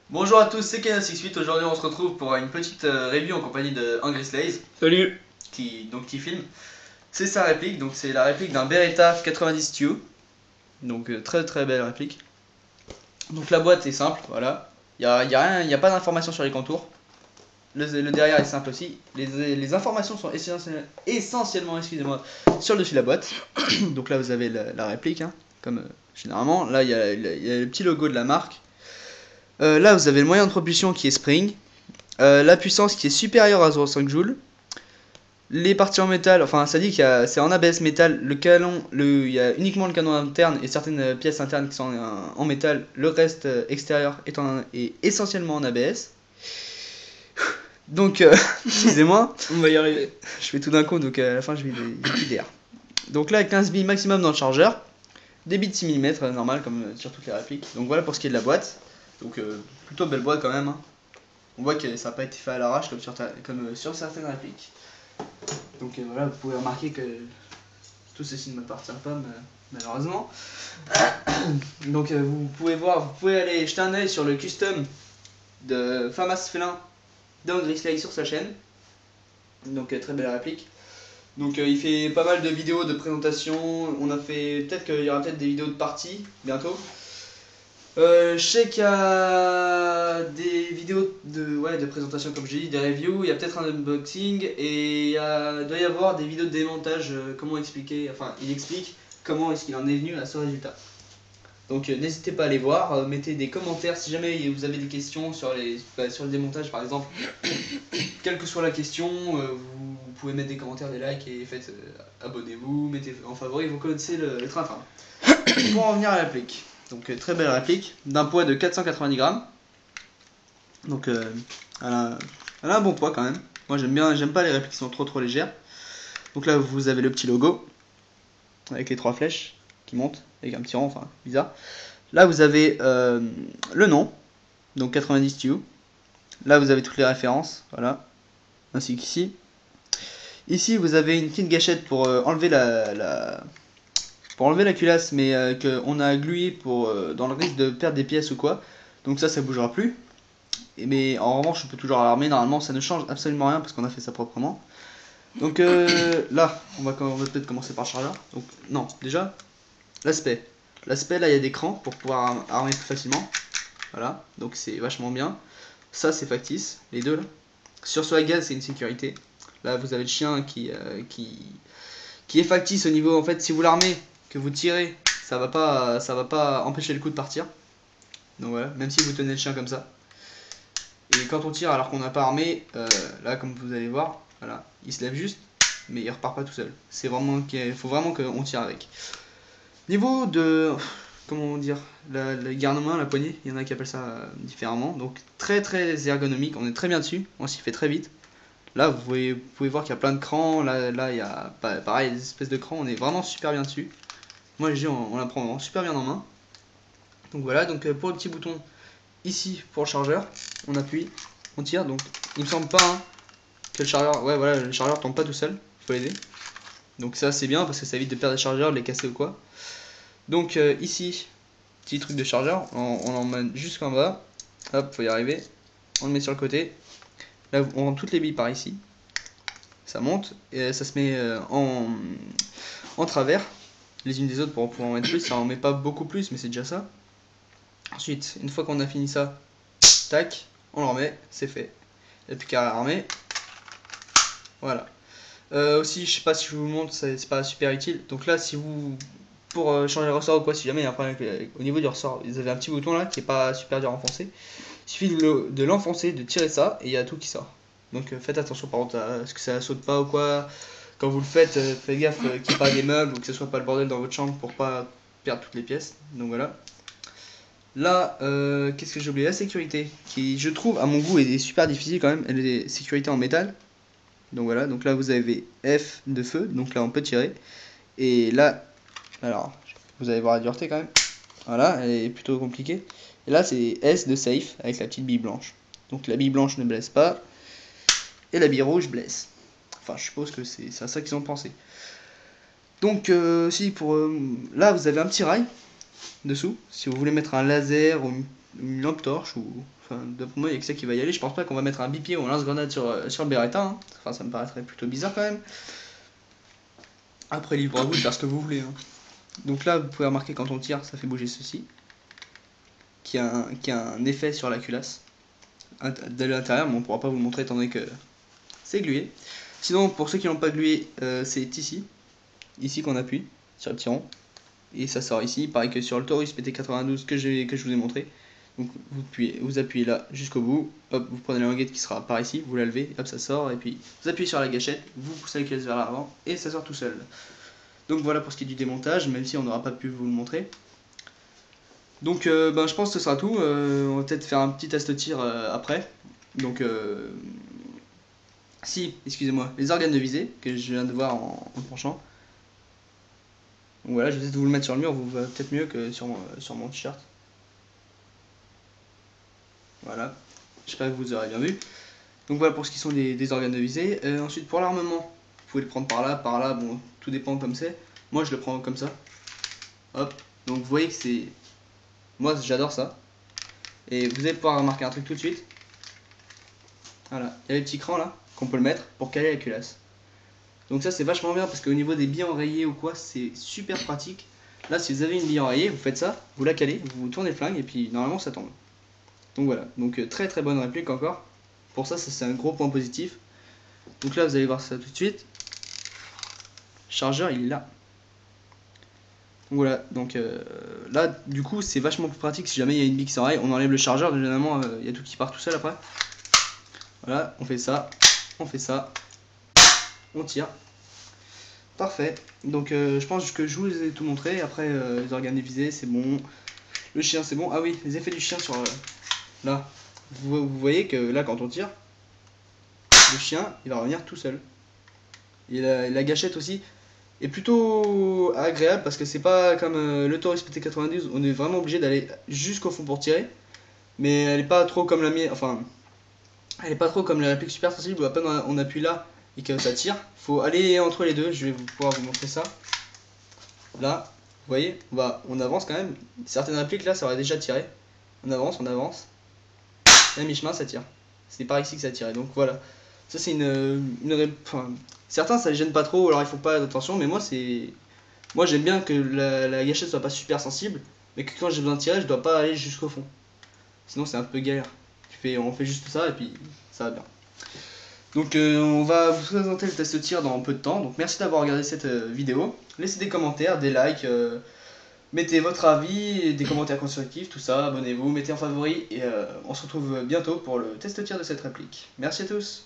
Bonjour à tous, c'est Kena68. Aujourd'hui, on se retrouve pour une petite review en compagnie de Angry Slaze Salut. qui filme. C'est sa réplique, donc c'est la réplique d'un Beretta 90 Stu. Donc très très belle réplique. Donc la boîte est simple, voilà. Rien, y a pas d'informations sur les contours. Le derrière est simple aussi. Les informations sont essentiellement, excusez-moi, sur le dessus de la boîte. Donc là vous avez la réplique, hein, comme généralement. Là il y a le petit logo de la marque. Là vous avez le moyen de propulsion qui est Spring. La puissance qui est supérieure à 0,5 joules. Les parties en métal, enfin ça dit que c'est en ABS métal, il y a uniquement le canon interne et certaines pièces internes qui sont en métal, le reste extérieur est essentiellement en ABS. Donc, excusez-moi, On va y arriver. je fais tout d'un coup, donc à la fin j'ai plus d'air. Donc là, 15 billes maximum dans le chargeur, débit de 6 mm, normal comme sur toutes les répliques. Donc voilà pour ce qui est de la boîte. Donc plutôt belle boîte quand même, hein. On voit que ça n'a pas été fait à l'arrache comme sur certaines répliques. Donc voilà, vous pouvez remarquer que tout ceci ne m'appartient pas malheureusement. Donc vous pouvez aller jeter un oeil sur le custom de Famas Félin d'Angry Slay sur sa chaîne. Donc très belle réplique. Donc il fait pas mal de vidéos de présentation. On a fait peut-être qu'il y aura peut-être des vidéos de partie bientôt. Je sais qu'il y a des vidéos de présentation comme j'ai dit, des reviews, il y a peut-être un unboxing et doit y avoir des vidéos de démontage, comment expliquer, enfin il explique comment est-ce qu'il en est venu à ce résultat. Donc n'hésitez pas à aller voir, mettez des commentaires si jamais vous avez des questions sur sur le démontage par exemple. Quelle que soit la question, vous pouvez mettre des commentaires, des likes et faites abonnez-vous, mettez en favori, vous connaissez le train-train. Pour en venir à l'applique. Donc très belle réplique, d'un poids de 490 grammes. Donc elle a un bon poids quand même. Moi j'aime pas les répliques qui sont trop légères. Donc là vous avez le petit logo avec les 3 flèches qui montent avec un petit rond, enfin bizarre. Là vous avez le nom, donc 90 TU. Là vous avez toutes les références, voilà, ainsi qu'ici. Ici vous avez une petite gâchette pour enlever pour enlever la culasse, mais qu'on a glué dans le risque de perdre des pièces ou quoi. Donc ça bougera plus. Mais en revanche, on peut toujours alarmer. Normalement, ça ne change absolument rien parce qu'on a fait ça proprement. Donc là, on va peut-être commencer par le chargeur. Donc non, déjà, l'aspect. L'aspect, là, il y a des crans pour pouvoir armer plus facilement. Voilà, donc c'est vachement bien. Ça, c'est factice, les deux là. Sur la gaz, c'est une sécurité. Là, vous avez le chien qui est factice au niveau, en fait, si vous l'armez, que vous tirez, ça va pas empêcher le coup de partir. Donc voilà, même si vous tenez le chien comme ça. Et quand on tire alors qu'on n'a pas armé, là comme vous allez voir, voilà, il se lève juste, mais il repart pas tout seul. Il faut vraiment qu'on tire avec. Niveau de, comment dire, le garde-main, la poignée, il y en a qui appellent ça différemment. Donc très ergonomique, on est très bien dessus, on s'y fait très vite. Là vous pouvez voir qu'il y a plein de crans, là il y a pareil des espèces de crans, on est vraiment super bien dessus. Moi je dis on la prend vraiment super bien en main. Donc voilà, donc pour le petit bouton ici pour le chargeur, on appuie, on tire, donc il me semble pas hein, que le chargeur, ouais voilà, le chargeur tombe pas tout seul, il faut l'aider. Donc ça c'est bien parce que ça évite de perdre les chargeurs, de les casser ou quoi. Donc ici, petit truc de chargeur, on l'emmène jusqu'en bas, hop, faut y arriver, on le met sur le côté, là on rentre toutes les billes par ici, ça monte, et ça se met en travers, les unes des autres pour pouvoir en mettre plus, ça en met pas beaucoup plus mais c'est déjà ça. Ensuite, une fois qu'on a fini ça, tac, on le remet, c'est fait. Il n'y a plus qu'à armer. Voilà. Aussi, je sais pas si je vous montre, c'est pas super utile. Donc là, si vous, pour changer le ressort ou quoi, si jamais il y a un problème au niveau du ressort, vous avez un petit bouton là qui est pas super dur à enfoncer. Il suffit de l'enfoncer, de tirer ça, et il y a tout qui sort. Donc faites attention par contre à ce que ça saute pas ou quoi. Quand vous le faites, faites gaffe qu'il n'y ait pas des meubles ou que ce soit pas le bordel dans votre chambre pour pas perdre toutes les pièces. Donc voilà. Là, qu'est-ce que j'ai oublié? La sécurité, qui je trouve à mon goût est super difficile quand même. Elle est sécurité en métal. Donc voilà, donc là vous avez F de feu, donc là on peut tirer. Et là, alors, vous allez voir la dureté quand même. Voilà, elle est plutôt compliquée. Et là c'est S de safe avec la petite bille blanche. Donc la bille blanche ne blesse pas. Et la bille rouge blesse. Enfin, je suppose que c'est à ça qu'ils ont pensé. Donc, si pour là vous avez un petit rail dessous. Si vous voulez mettre un laser ou une lampe torche ou... Enfin, d'après moi, il y a que ça qui va y aller. Je pense pas qu'on va mettre un bipied ou un lance-grenade sur le Beretta. Hein. Enfin, ça me paraîtrait plutôt bizarre quand même. Après, libre à vous de faire ce que vous voulez. Hein. Donc là, vous pouvez remarquer quand on tire, ça fait bouger ceci. Qui a un effet sur la culasse. De l'intérieur, mais on pourra pas vous le montrer étant donné que c'est glué. Sinon, pour ceux qui n'ont pas glué, c'est ici. Ici qu'on appuie, sur le petit rond. Et ça sort ici. Pareil que sur le Taurus PT92 que je vous ai montré. Donc vous appuyez là jusqu'au bout, hop, vous prenez la languette qui sera par ici, vous la levez, hop, ça sort, et puis vous appuyez sur la gâchette, vous poussez la caisse vers l'avant, et ça sort tout seul. Donc voilà pour ce qui est du démontage, même si on n'aura pas pu vous le montrer. Donc je pense que ce sera tout, on va peut-être faire un petit test tir après. Donc si, excusez-moi, les organes de visée, que je viens de voir en penchant. Donc voilà, je vais peut-être vous le mettre sur le mur, vous va peut-être mieux que sur mon t-shirt. Voilà, j'espère que vous aurez bien vu. Donc voilà pour ce qui sont des organes de visée. Ensuite pour l'armement, vous pouvez le prendre par là, bon tout dépend comme c'est. Moi je le prends comme ça. Hop, donc vous voyez que c'est... Moi j'adore ça. Et vous allez pouvoir remarquer un truc tout de suite. Voilà, il y a les petits crans là, qu'on peut le mettre pour caler la culasse. Donc ça c'est vachement bien parce qu'au niveau des billes enrayées ou quoi, c'est super pratique. Là si vous avez une bille enrayée, vous faites ça, vous la calez, vous tournez le flingue et puis normalement ça tombe. Donc voilà, donc très très bonne réplique encore. Pour ça, c'est un gros point positif. Donc là, vous allez voir ça tout de suite. Le chargeur, il est là. Donc voilà, donc là, du coup, c'est vachement plus pratique si jamais il y a une bille qui s'enraye. On enlève le chargeur, généralement, il y a tout qui part tout seul après. Voilà, on fait ça, on tire. Parfait. Donc je pense que je vous ai tout montré. Après, les organes divisés, c'est bon. Le chien, c'est bon. Ah oui, les effets du chien sur... là, vous voyez que là, quand on tire, le chien, il va revenir tout seul. Et la gâchette aussi est plutôt agréable parce que c'est pas comme le Taurus PT92, on est vraiment obligé d'aller jusqu'au fond pour tirer. Mais elle est pas trop comme la mienne, enfin, elle est pas trop comme la réplique super sensible où à peine on appuie là et que ça tire. Faut aller entre les deux, je vais pouvoir vous montrer ça. Là, vous voyez, on avance quand même. Certaines répliques là, ça aurait déjà tiré. On avance, et à mi-chemin ça tire. C'est par ici que ça tire. Donc voilà. Ça c'est enfin, certains ça les gêne pas trop, alors il faut pas attention, mais moi j'aime bien que la gâchette soit pas super sensible, mais que quand j'ai besoin de tirer, je dois pas aller jusqu'au fond. Sinon c'est un peu galère. On fait juste ça et puis ça va bien. Donc on va vous présenter le test tir dans peu de temps. Donc merci d'avoir regardé cette vidéo. Laissez des commentaires, des likes, mettez votre avis, des commentaires constructifs, tout ça, abonnez-vous, mettez en favori et on se retrouve bientôt pour le test tir de cette réplique. Merci à tous.